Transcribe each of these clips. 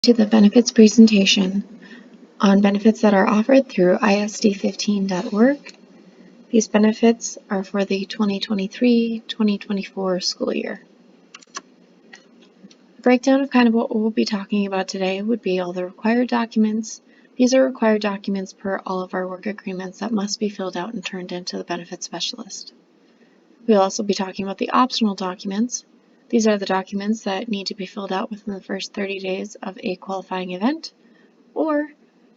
To the benefits presentation on benefits that are offered through isd15.org. These benefits are for the 2023-2024 school year. A breakdown of kind of what we'll be talking about today would be all the required documents. These are required documents per all of our work agreements that must be filled out and turned into the benefits specialist. We'll also be talking about the optional documents. These are the documents that need to be filled out within the first 30 days of a qualifying event or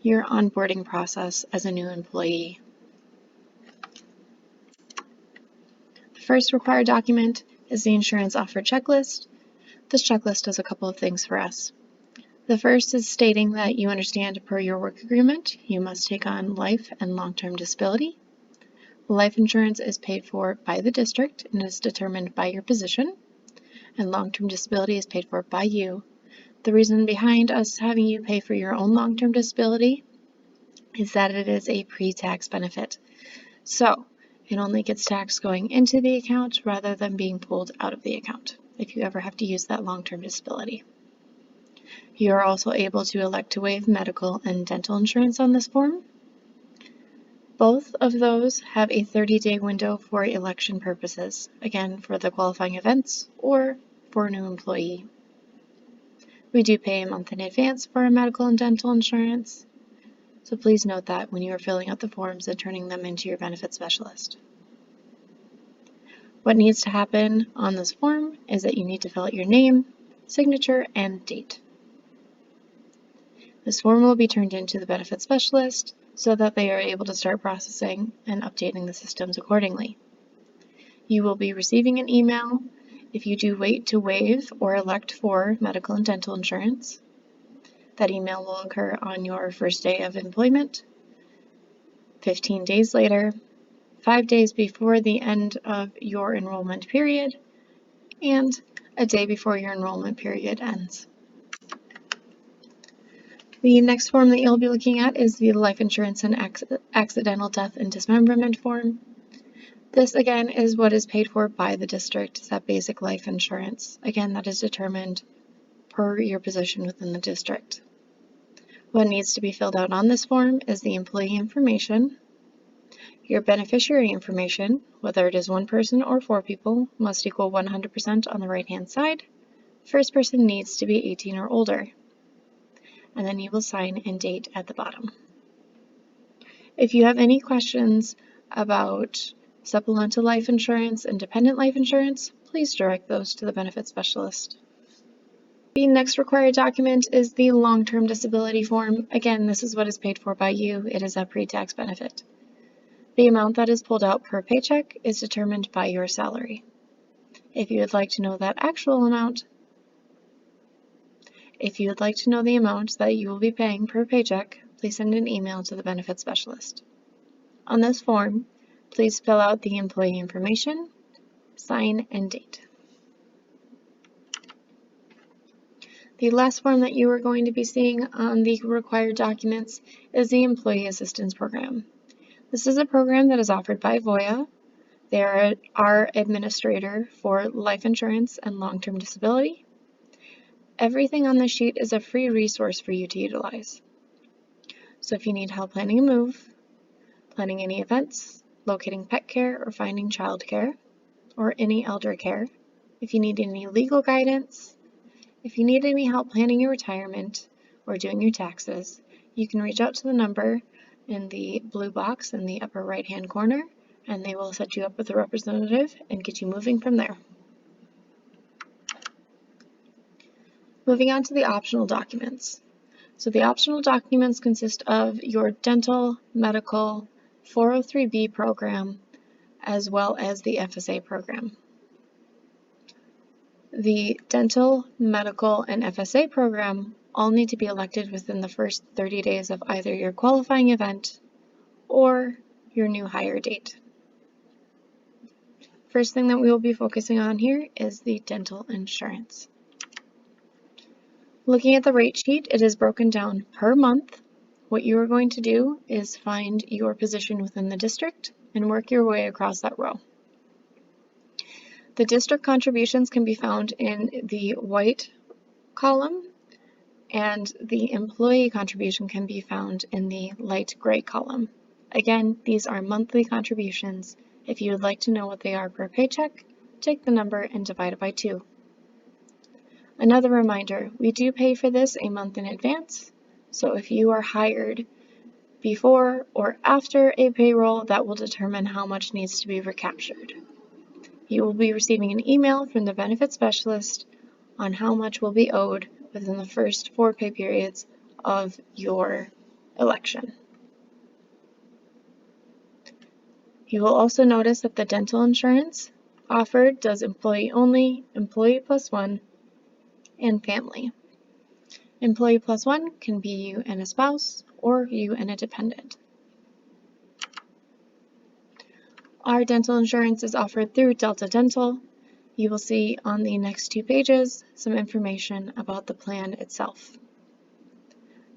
your onboarding process as a new employee. The first required document is the insurance offer checklist. This checklist does a couple of things for us. The first is stating that you understand per your work agreement, you must take on life and long-term disability. Life insurance is paid for by the district and is determined by your position, and long-term disability is paid for by you. The reason behind us having you pay for your own long-term disability is that it is a pre-tax benefit. So it only gets taxed going into the account rather than being pulled out of the account if you ever have to use that long-term disability. You are also able to elect to waive medical and dental insurance on this form. Both of those have a 30-day window for election purposes, again for the qualifying events or for a new employee. We do pay a month in advance for our medical and dental insurance, so please note that when you are filling out the forms and turning them into your benefit specialist. What needs to happen on this form is that you need to fill out your name, signature, and date. This form will be turned into the benefit specialist so that they are able to start processing and updating the systems accordingly. You will be receiving an email if you do wait to waive or elect for medical and dental insurance. That email will occur on your first day of employment, 15 days later, 5 days before the end of your enrollment period, and a day before your enrollment period ends. The next form that you'll be looking at is the life insurance and accidental death and dismemberment form. This again is what is paid for by the district, that basic life insurance. Again, that is determined per your position within the district. What needs to be filled out on this form is the employee information. Your beneficiary information, whether it is one person or 4 people, must equal 100% on the right-hand side. First person needs to be 18 or older. And then you will sign and date at the bottom. If you have any questions about supplemental life insurance and dependent life insurance, please direct those to the benefit specialist. The next required document is the long-term disability form. Again, this is what is paid for by you. It is a pre-tax benefit. The amount that is pulled out per paycheck is determined by your salary. If you would like to know that actual amount, If you would like to know the amount that you will be paying per paycheck, please send an email to the benefit specialist. On this form, please fill out the employee information, sign, and date. The last form that you are going to be seeing on the required documents is the Employee Assistance Program. This is a program that is offered by Voya. They are our administrator for life insurance and long-term disability. Everything on the sheet is a free resource for you to utilize. So if you need help planning a move, planning any events, locating pet care or finding child care, or any elder care, if you need any legal guidance, if you need any help planning your retirement or doing your taxes, you can reach out to the number in the blue box in the upper right-hand corner, and they will set you up with a representative and get you moving from there. Moving on to the optional documents. So the optional documents consist of your dental, medical, 403B program, as well as the FSA program. The dental, medical, and FSA program all need to be elected within the first 30 days of either your qualifying event or your new hire date. First thing that we will be focusing on here is the dental insurance. Looking at the rate sheet, it is broken down per month. What you are going to do is find your position within the district and work your way across that row. The district contributions can be found in the white column, and the employee contribution can be found in the light gray column. Again, these are monthly contributions. If you would like to know what they are per paycheck, take the number and divide it by 2. Another reminder, we do pay for this a month in advance, so if you are hired before or after a payroll, that will determine how much needs to be recaptured. You will be receiving an email from the benefit specialist on how much will be owed within the first 4 pay periods of your election. You will also notice that the dental insurance offered does employee only, employee plus 1, and family. Employee plus 1 can be you and a spouse, or you and a dependent. Our dental insurance is offered through Delta Dental. You will see on the next 2 pages some information about the plan itself.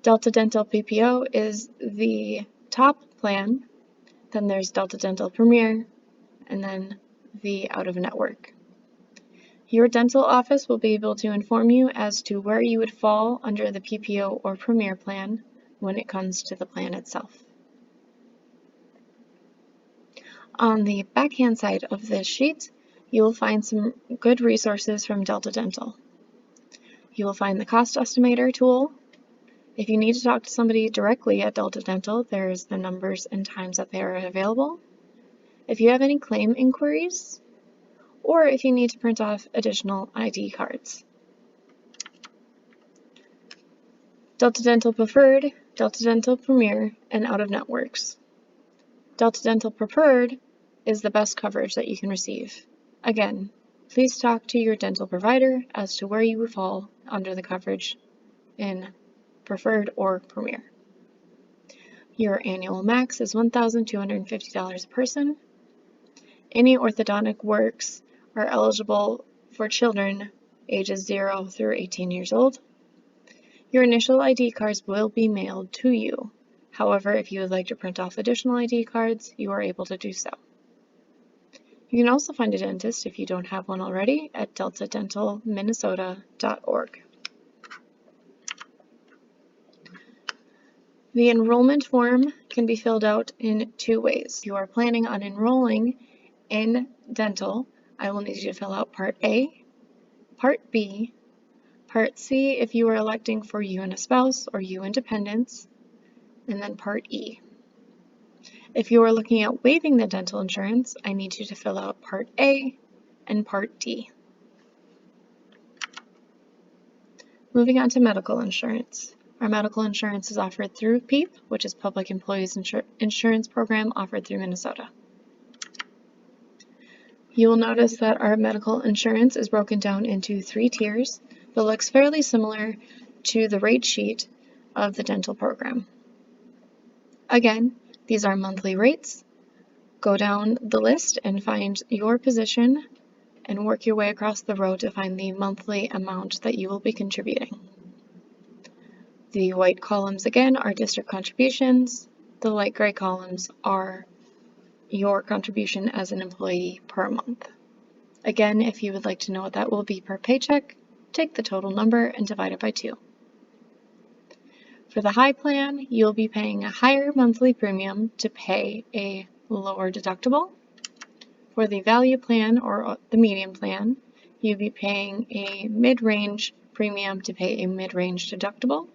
Delta Dental PPO is the top plan, then there's Delta Dental Premier, and then the out-of-network. Your dental office will be able to inform you as to where you would fall under the PPO or Premier plan when it comes to the plan itself. On the backhand side of this sheet, you will find some good resources from Delta Dental. You will find the cost estimator tool. If you need to talk to somebody directly at Delta Dental, there's the numbers and times that they are available. If you have any claim inquiries, or if you need to print off additional ID cards. Delta Dental Preferred, Delta Dental Premier, and out-of-networks. Delta Dental Preferred is the best coverage that you can receive. Again, please talk to your dental provider as to where you would fall under the coverage in Preferred or Premier. Your annual max is $1,250 a person. Any orthodontic works are eligible for children ages 0 through 18 years old. Your initial ID cards will be mailed to you. However, if you would like to print off additional ID cards, you are able to do so. You can also find a dentist if you don't have one already at deltadentalminnesota.org. The enrollment form can be filled out in 2 ways. If you are planning on enrolling in dental, I will need you to fill out Part A, Part B, Part C if you are electing for you and a spouse or you and dependents, and then Part E. If you are looking at waiving the dental insurance, I need you to fill out Part A and Part D. Moving on to medical insurance. Our medical insurance is offered through PEEP, which is Public Employees Insurance Program offered through Minnesota. You will notice that our medical insurance is broken down into 3 tiers, but looks fairly similar to the rate sheet of the dental program. Again, these are monthly rates. Go down the list and find your position and work your way across the row to find the monthly amount that you will be contributing. The white columns again are district contributions. The light gray columns are your contribution as an employee per month. Again, if you would like to know what that will be per paycheck, take the total number and divide it by 2. For the high plan, you'll be paying a higher monthly premium to pay a lower deductible. For the value plan or the medium plan, you'll be paying a mid-range premium to pay a mid-range deductible.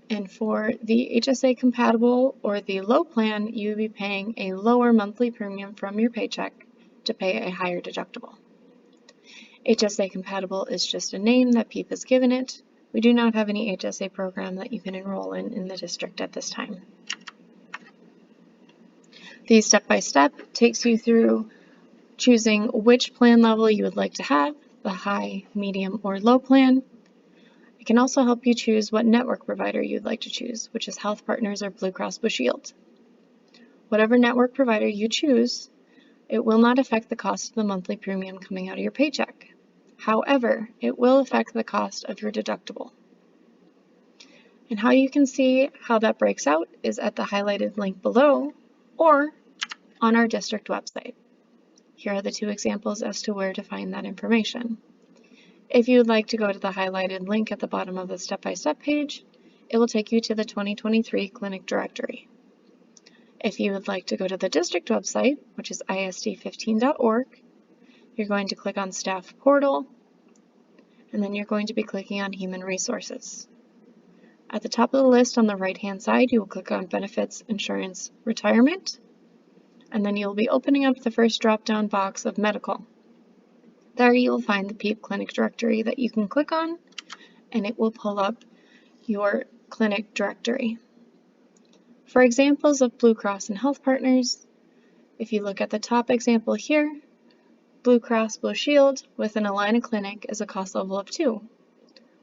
And for the HSA compatible or the low plan, you'll be paying a lower monthly premium from your paycheck to pay a higher deductible. HSA compatible is just a name that PEEP has given it. We do not have any HSA program that you can enroll in the district at this time. The step-by-step takes you through choosing which plan level you would like to have, the high, medium, or low plan. It can also help you choose what network provider you'd like to choose, which is Health Partners or Blue Cross Blue Shield. Whatever network provider you choose, it will not affect the cost of the monthly premium coming out of your paycheck. However, it will affect the cost of your deductible. And how you can see how that breaks out is at the highlighted link below or on our district website. Here are the 2 examples as to where to find that information. If you would like to go to the highlighted link at the bottom of the step-by-step page, it will take you to the 2023 clinic directory. If you would like to go to the district website, which is isd15.org, you're going to click on Staff Portal, and then you're going to be clicking on Human Resources. At the top of the list on the right-hand side, you will click on Benefits, Insurance, Retirement, and then you'll be opening up the first drop-down box of Medical. There you will find the PEEP clinic directory that you can click on, and it will pull up your clinic directory. For examples of Blue Cross and Health Partners, if you look at the top example here, Blue Cross Blue Shield with an Allina clinic is a cost level of 2.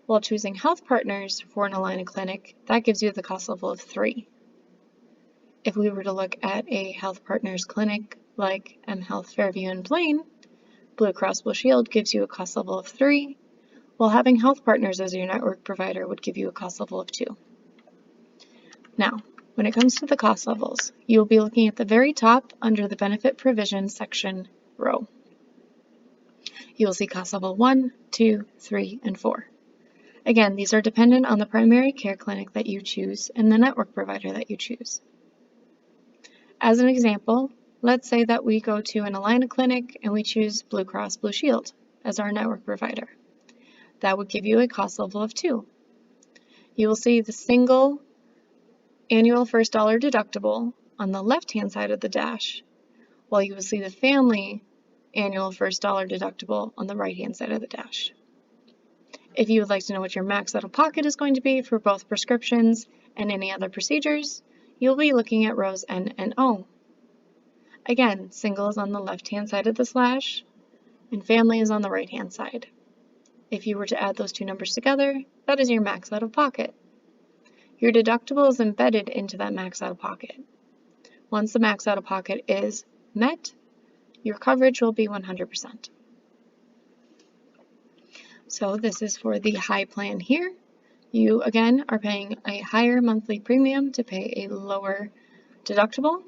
While choosing Health Partners for an Allina clinic, that gives you the cost level of 3. If we were to look at a Health Partners clinic like mHealth Fairview and Blaine, Blue Cross Blue Shield gives you a cost level of 3, while having Health Partners as your network provider would give you a cost level of 2. Now, when it comes to the cost levels, you will be looking at the very top under the Benefit Provision section row. You will see cost level 1, 2, 3, and 4. Again, these are dependent on the primary care clinic that you choose and the network provider that you choose. As an example, let's say that we go to an Allina clinic and we choose Blue Cross Blue Shield as our network provider. That would give you a cost level of 2. You will see the single annual first dollar deductible on the left-hand side of the dash, while you will see the family annual first dollar deductible on the right-hand side of the dash. If you would like to know what your max out-of-pocket is going to be for both prescriptions and any other procedures, you'll be looking at rows N and O. Again, single is on the left-hand side of the slash, and family is on the right-hand side. If you were to add those two numbers together, that is your max out-of-pocket. Your deductible is embedded into that max out-of-pocket. Once the max out-of-pocket is met, your coverage will be 100%. So this is for the high plan here. You, again, are paying a higher monthly premium to pay a lower deductible.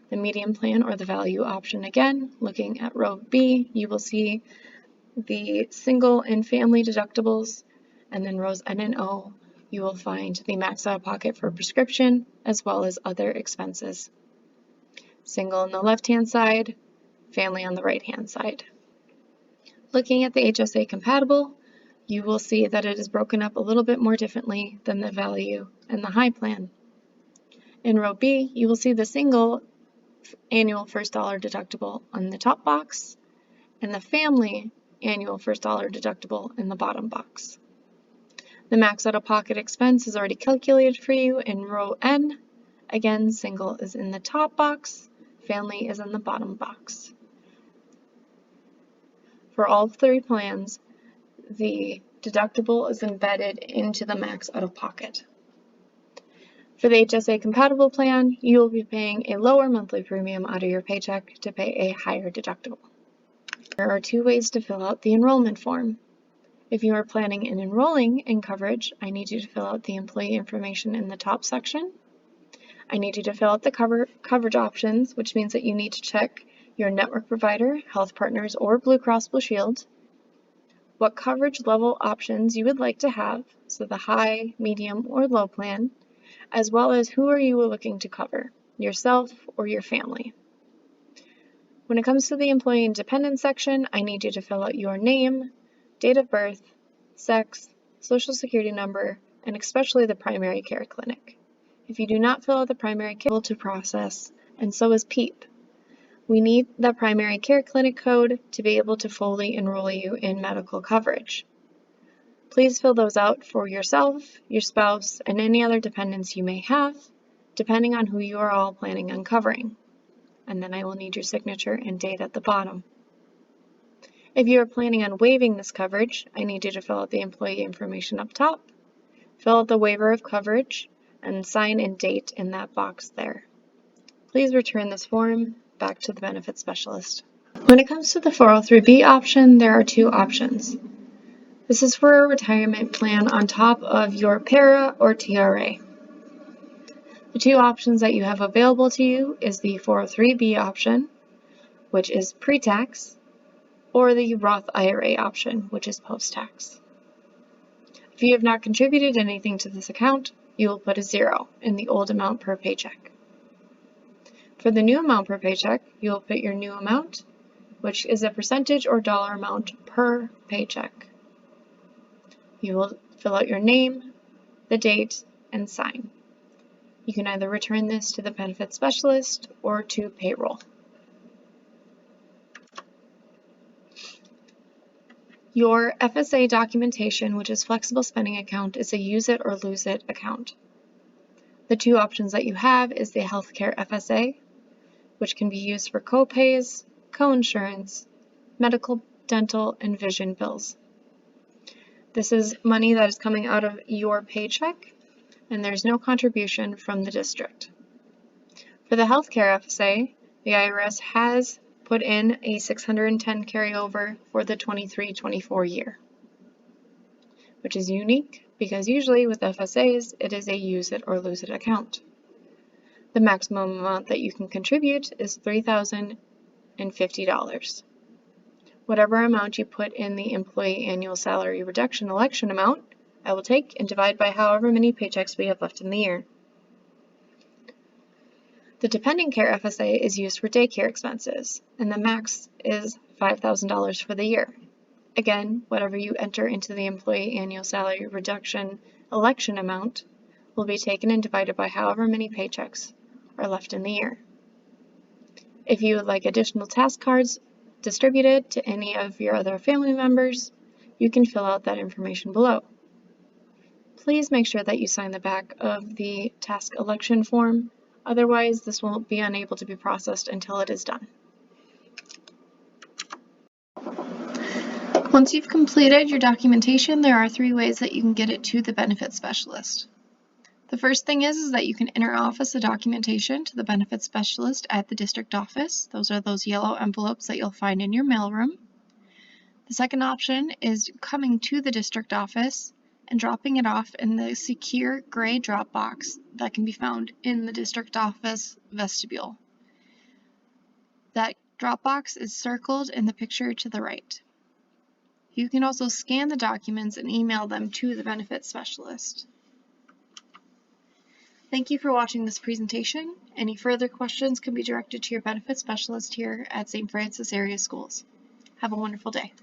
The medium plan or the value option, again, looking at row B, you will see the single and family deductibles, and then rows N and O, you will find the max out-of-pocket for prescription as well as other expenses. Single on the left-hand side, family on the right-hand side. Looking at the HSA compatible, you will see that it is broken up a little bit more differently than the value and the high plan. In row B, you will see the single annual first dollar deductible on the top box and the family annual first dollar deductible in the bottom box. The max out-of-pocket expense is already calculated for you in row N. Again, single is in the top box, family is in the bottom box. For all three plans, the deductible is embedded into the max out-of-pocket. For the HSA compatible plan, you will be paying a lower monthly premium out of your paycheck to pay a higher deductible. There are 2 ways to fill out the enrollment form. If you are planning on enrolling in coverage, I need you to fill out the employee information in the top section. I need you to fill out the coverage options, which means that you need to check your network provider, Health Partners, or Blue Cross Blue Shield, what coverage level options you would like to have, so the high, medium, or low plan, as well as who are you looking to cover, yourself or your family. When it comes to the employee and dependent section, I need you to fill out your name, date of birth, sex, social security number, and especially the primary care clinic. If you do not fill out the primary care, to process, and so is PEEP. We need the primary care clinic code to be able to fully enroll you in medical coverage. Please fill those out for yourself, your spouse, and any other dependents you may have, depending on who you are all planning on covering. And then I will need your signature and date at the bottom. If you are planning on waiving this coverage, I need you to fill out the employee information up top, fill out the waiver of coverage, and sign and date in that box there. Please return this form back to the benefit specialist. When it comes to the 403B option, there are 2 options. This is for a retirement plan on top of your PARA or TRA. The 2 options that you have available to you is the 403B option, which is pre-tax, or the Roth IRA option, which is post-tax. If you have not contributed anything to this account, you will put a 0 in the old amount per paycheck. For the new amount per paycheck, you will put your new amount, which is a percentage or dollar amount per paycheck. You will fill out your name, the date, and sign. You can either return this to the benefits specialist or to payroll. Your FSA documentation, which is flexible spending account, is a use it or lose it account. The two options that you have is the healthcare FSA, which can be used for co-pays, co-insurance, medical, dental, and vision bills. This is money that is coming out of your paycheck, and there's no contribution from the district. For the healthcare FSA, the IRS has put in a $610 carryover for the 23-24 year, which is unique because usually with FSAs, it is a use it or lose it account. The maximum amount that you can contribute is $3,050. Whatever amount you put in the employee annual salary reduction election amount, I will take and divide by however many paychecks we have left in the year. The dependent care FSA is used for daycare expenses, and the max is $5,000 for the year. Again, whatever you enter into the employee annual salary reduction election amount will be taken and divided by however many paychecks are left in the year. If you would like additional task cards distributed to any of your other family members, you can fill out that information below. Please make sure that you sign the back of the task election form. Otherwise, this will be unable to be processed until it is done. Once you've completed your documentation, there are 3 ways that you can get it to the benefits specialist. The first thing is that you can inter-office the documentation to the benefits specialist at the district office. Those are those yellow envelopes that you'll find in your mailroom. The second option is coming to the district office and dropping it off in the secure gray drop box that can be found in the district office vestibule. That drop box is circled in the picture to the right. You can also scan the documents and email them to the benefits specialist. Thank you for watching this presentation. Any further questions can be directed to your benefits specialist here at St. Francis Area Schools. Have a wonderful day.